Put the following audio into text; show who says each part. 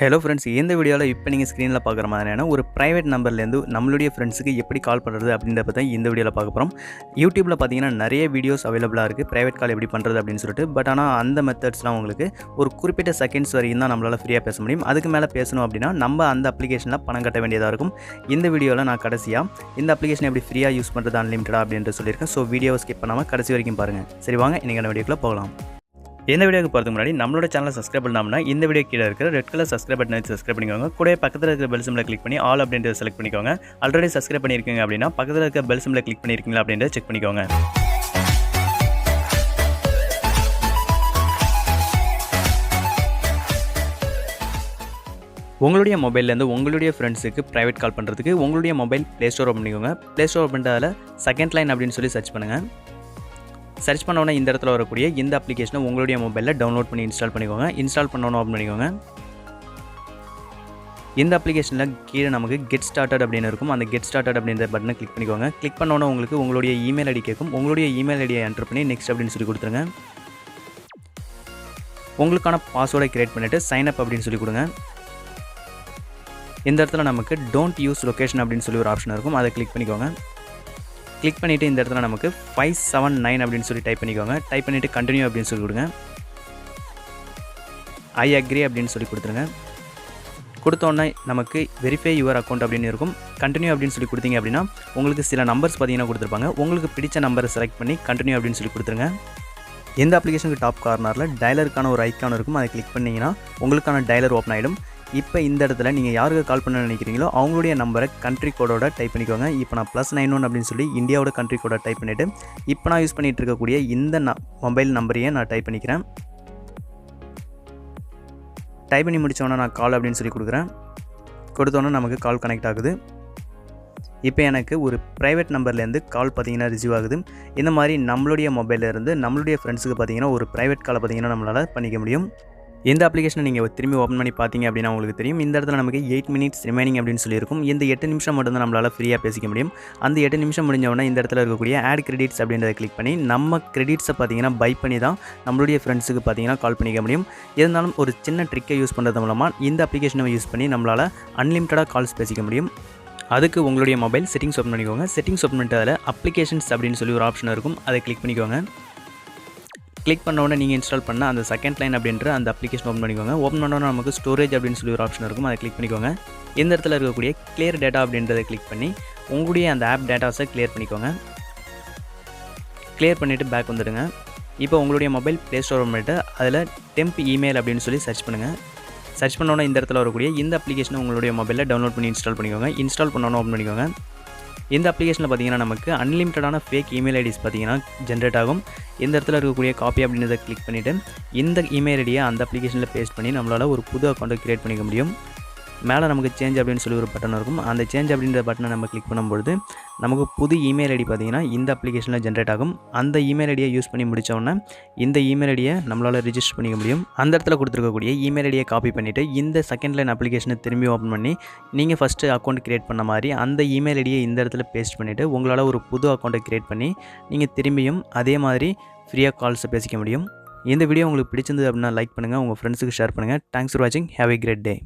Speaker 1: Hello friends, இந்த வீடியோவில் இப்போ நீங்கள் ஸ்க்ரீனில் பார்க்குற மாதிரியான ஒரு ப்ரைவேட் நம்பர்லேருந்து நம்மளுடைய ஃப்ரெண்ட்ஸுக்கு எப்படி கால் பண்ணுறது அப்படின்றத தான் இந்த வீடியோவில் பார்க்க போகிறோம். யூடியூப்பில் பார்த்தீங்கன்னா நிறைய வீடியோஸ் அவைலபிளாக இருக்குது ப்ரைவேட் கால் எப்படி பண்ணுறது அப்படின்னு சொல்லிட்டு. பட் ஆனால் அந்த மெத்தட்ஸ்லாம் உங்களுக்கு ஒரு குறிப்பிட்ட செகண்ட்ஸ் வரைக்கும் தான் நம்மளால் ஃப்ரீயாக பேச முடியும். அதுக்கு மேலே பேசணும் அப்படின்னா நம்ம அந்த அப்ளிகேஷனில் பணம் கட்ட வேண்டியதாக இருக்கும். இந்த வீடியோவில் நான் கடைசியாக இந்த அப்ளிகேஷன் எப்படி ஃப்ரீயாக யூஸ் பண்ணுறது அன்லிமிட்டடாக அப்படின்ட்டு சொல்லியிருக்கேன். ஸோ வீடியோவை ஸ்கிப் பண்ணாமல் கடைசி வரைக்கும் பாருங்கள். சரி வாங்க இன்றைக்கான வீடியோக்குள்ளே போகலாம். இந்த வீடியோக்கு போகிறதுக்கு முன்னாடி நம்மளோட சேனலை சப்ஸ்கிரைப் பண்ணாமனா இந்த வீடியோ கீழே இருக்கிற ரெட் கலர் சப்ஸ்கிரைப் பட்டனை சப்ஸ்கிரைப் பண்ணிக்கோங்க. கூட பக்கத்தில் இருக்கிற பெல் சிம்பிளை கிளிக் பண்ணி ஆல் அப்படின்றத செலக்ட் பண்ணிக்கோங்க. ஆல்ரெடி சப்ஸ்கிரைப் பண்ணியிருக்கீங்க அப்படின்னா பக்கத்தில் இருக்கிற பெல் சிம்பிளை கிளிக் பண்ணியிருக்கீங்களா அப்படின்றத செக் பண்ணிக்கோங்க. உங்களுடைய மொபைல்லேருந்து உங்களுடைய ஃப்ரெண்ட்ஸுக்கு ப்ரைவேட் கால் பண்ணுறதுக்கு உங்களுடைய மொபைல் ப்ளே ஸ்டோர் ஓப்பன் பண்ணிக்கோங்க. ப்ளே ஸ்டோர் ஓப்பன் பண்ணிட்டு செகண்ட் லைன் அப்படின்னு சொல்லி சர்ச் பண்ணுங்கள். சர்ச் பண்ணோன்னா இந்த இடத்துல வரக்கூடிய இந்த அப்ளிகேஷனை உங்களுடைய மொபைலில் டவுன்லோட் பண்ணி இன்ஸ்டால் பண்ணிக்கோங்க. இன்ஸ்டால் பண்ணோன்னு ஓப்பன் பண்ணிக்கோங்க. இந்த அப்ளிகேஷனில் கீழே நமக்கு கெட் ஸ்டார்டட் அப்படின்னு இருக்கும். அந்த கெட் ஸ்டார்டட் அப்படின்ற பட்டனை கிளிக் பண்ணிக்கோங்க. கிளிக் பண்ணோன்னா உங்களுக்கு உங்களுடைய இமெயில் ஐடி கேட்கும். உங்களுடைய இமெயில் ஐடியை என்டர் பண்ணி நெக்ஸ்ட் அப்படின்னு சொல்லி கொடுத்துருங்க. உங்களுக்கான பாஸ்வேர்டை கிரியேட் பண்ணிவிட்டு சைன் அப் அப்படின்னு சொல்லி கொடுங்க. இந்த இடத்துல நமக்கு டோன்ட் யூஸ் லொக்கேஷன் அப்படின்னு சொல்லி ஒரு ஆப்ஷன் இருக்கும். அதை கிளிக் பண்ணிக்கோங்க. கிளிக் பண்ணிவிட்டு இந்த இடத்துல நமக்கு 579 அப்படின்னு சொல்லி டைப் பண்ணிக்கோங்க. டைப் பண்ணிவிட்டு கண்டினியூ அப்படின்னு சொல்லி கொடுங்க. ஐ அக்ரி அப்படின்னு சொல்லி கொடுத்துருங்க. கொடுத்தோன்னே நமக்கு வெரிஃபை யுவர் அக்கௌண்ட் அப்படின்னு இருக்கும். கண்டினியூ அப்படின்னு சொல்லி கொடுத்தீங்க அப்படின்னா உங்களுக்கு சில நம்பர்ஸ் பார்த்தீங்கன்னா கொடுத்துருப்பாங்க. உங்களுக்கு பிடிச்ச நம்பரை செலக்ட் பண்ணி கண்டினியூ அப்படின்னு சொல்லி கொடுத்துருங்க. இந்த அப்ளிகேஷனுக்கு டாப் கார்னரில் டயலருக்கான ஒரு ஐக்கான் இருக்கும். அதை கிளிக் பண்ணிங்கன்னா உங்களுக்கான டயலர் ஓப்பன் ஆகிடும். இப்போ இந்த இடத்துல நீங்கள் யாருக்கு கால் பண்ண நினைக்கிறீங்களோ அவங்களுடைய நம்பரை கண்ட்ரி கோடோட டைப் பண்ணிக்கோங்க. இப்போ நான் +91 அப்படின்னு சொல்லி இந்தியாவோட கண்ட்ரி கோடை டைப் பண்ணிவிட்டு இப்போ நான் யூஸ் பண்ணிகிட்டு இருக்கக்கூடிய இந்த மொபைல் நம்பரையே நான் டைப் பண்ணிக்கிறேன். டைப் பண்ணி முடித்தோன்னே நான் கால் அப்படின்னு சொல்லி கொடுக்குறேன். கொடுத்தோன்னே நமக்கு கால் கனெக்ட் ஆகுது. இப்போ எனக்கு ஒரு ப்ரைவேட் நம்பர்லேருந்து கால் பார்த்தீங்கன்னா ரிசீவ் ஆகுது. இந்த மாதிரி நம்மளுடைய மொபைல்லேருந்து நம்மளுடைய ஃப்ரெண்ட்ஸுக்கு பார்த்தீங்கன்னா ஒரு ப்ரைவேட் காலை பார்த்தீங்கன்னா நம்மளால் பண்ணிக்க முடியும். இந்த அப்ளிகேஷனை நீங்கள் திரும்பி ஓப்பன் பண்ணி பார்த்தீங்க அப்படின்னா உங்களுக்கு தெரியும். இந்த இடத்துல நமக்கு 8 மினிட்ஸ் ரிமைனிங் அப்படின்னு சொல்லியிருக்கும். இந்த 8 நிமிஷம் மட்டும்தான் நம்மளால் ஃப்ரீயாக பேசிக்க முடியும். அந்த 8 நிமிஷம் முடிஞ்சவொடனே இந்த இடத்துல இருக்கக்கூடிய ஆட் கிரெடிட்ஸ் அப்படின்றத கிளிக் பண்ணி நம்ம கிரெடிட்ஸை பார்த்தீங்கன்னா பை பண்ணி தான் நம்மளுடைய ஃப்ரெண்ட்ஸுக்கு பார்த்தீங்கன்னா கால் பண்ணிக்க முடியும். இருந்தாலும் ஒரு சின்ன ட்ரிக்கை யூஸ் பண்ணுறது மூலமாக இந்த அப்ளிகேஷனை யூஸ் பண்ணி நம்மளால் அன்லிமிட்டடாக கால்ஸ் பேசிக்க முடியும். அதுக்கு உங்களுடைய மொபைல் செட்டிங்ஸ் ஓப்பன் பண்ணிக்கோங்க. செட்டிங்ஸ் ஓப்பன் பண்ணிட்டு அதில் அப்ளிகேஷன்ஸ் அப்படின்னு சொல்லி ஒரு ஆப்ஷன் இருக்கும். அதை கிளிக் பண்ணிக்கோங்க. கிளிக் பண்ண உடனே நீங்கள் இன்ஸ்டால் பண்ண அந்த செகண்ட் லைன் அப்படின்ற அந்த அப்ளிகேஷன் ஓப்பன் பண்ணிக்கோங்க. ஓப்பன் பண்ணோன்னா நமக்கு ஸ்டோரேஜ் அப்படின்னு சொல்லி ஒரு ஆப்ஷன் இருக்கும். அதை கிளிக் பண்ணிக்கோங்க. இந்த இடத்துல இருக்கக்கூடிய கிளியர் டேட்டா அப்படின்றத கிளிக் பண்ணி உங்களுடைய அந்த ஆப் டேட்டாஸை கிளியர் பண்ணிக்கோங்க. கிளியர் பண்ணிவிட்டு பேக் வந்துடுங்க. இப்போ உங்களுடைய மொபைல் ப்ளே ஸ்டோர் ஓப்பன் பண்ணிவிட்டு அதில் டெம்ப் இமெயில் அப்படின்னு சொல்லி சர்ச் பண்ணுங்கள். சர்ச் பண்ணோன்னா இந்த இடத்துல வரக்கூடிய இந்த அப்ளிகேஷனை உங்களுடைய மொபைலில் டவுன்லோட் பண்ணி இன்ஸ்டால் பண்ணிக்கோங்க. இன்ஸ்டால் பண்ணோன்னா ஓப்பன் பண்ணிக்கோங்க. இந்த அப்ளிகேஷனில் பார்த்தீங்கன்னா நமக்கு அன்லிமிட்டடான ஃபேக் இமெயில் ஐடிஸ் பார்த்தீங்கன்னா ஜென்ரேட் ஆகும். இந்த இடத்துல இருக்கக்கூடிய காப்பி அப்படின்றத கிளிக் பண்ணிவிட்டு இந்த இமெயில் ஐடியை அந்த அப்ளிகேஷனில் பேஸ்ட் பண்ணி நம்மளால் ஒரு புது அக்கௌண்ட்டை க்ரியேட் பண்ணிக்க முடியும். மேலே நமக்கு சேஞ்ச் அப்படின்னு சொல்லி ஒரு பட்டன் இருக்கும். அந்த சேஞ்ச் அப்படின்ற பட்டனை நம்ம கிளிக் பண்ணும்பொழுது நமக்கு புது இமெயில் ஐடி பார்த்தீங்கன்னா இந்த அப்ளிகேஷனில் ஜென்ரேட் ஆகும். அந்த இமெயில் ஐடியை யூஸ் பண்ணி முடித்தோடனே இந்த இமெயில் ஐடியை நம்மளால் ரிஜிஸ்டர் பண்ணிக்க முடியும். அந்த இடத்துல கொடுத்துருக்கக்கூடிய இமெயில் ஐடியை காப்பி பண்ணிவிட்டு இந்த செகண்ட் லைன் அப்ளிகேஷனை திரும்பி ஓப்பன் பண்ணி நீங்கள் ஃபஸ்ட்டு அக்கௌண்ட் க்ரியேட் பண்ண மாதிரி அந்த இமெயில் ஐடியை இந்த இடத்துல பேஸ்ட் பண்ணிவிட்டு உங்களால் ஒரு புது அக்கௌண்ட்டை க்ரியேட் பண்ணி நீங்கள் திரும்பியும் அதே மாதிரி ஃப்ரீயாக கால்ஸை பேசிக்க முடியும். இந்த வீடியோ உங்களுக்கு பிடிச்சிருந்தது அப்படின்னா லைக் பண்ணுங்கள், உங்கள் ஃப்ரெண்ட்ஸுக்கு ஷேர் பண்ணுங்கள். தேங்க்ஸ் ஃபார் வாட்சிங். Have a great day.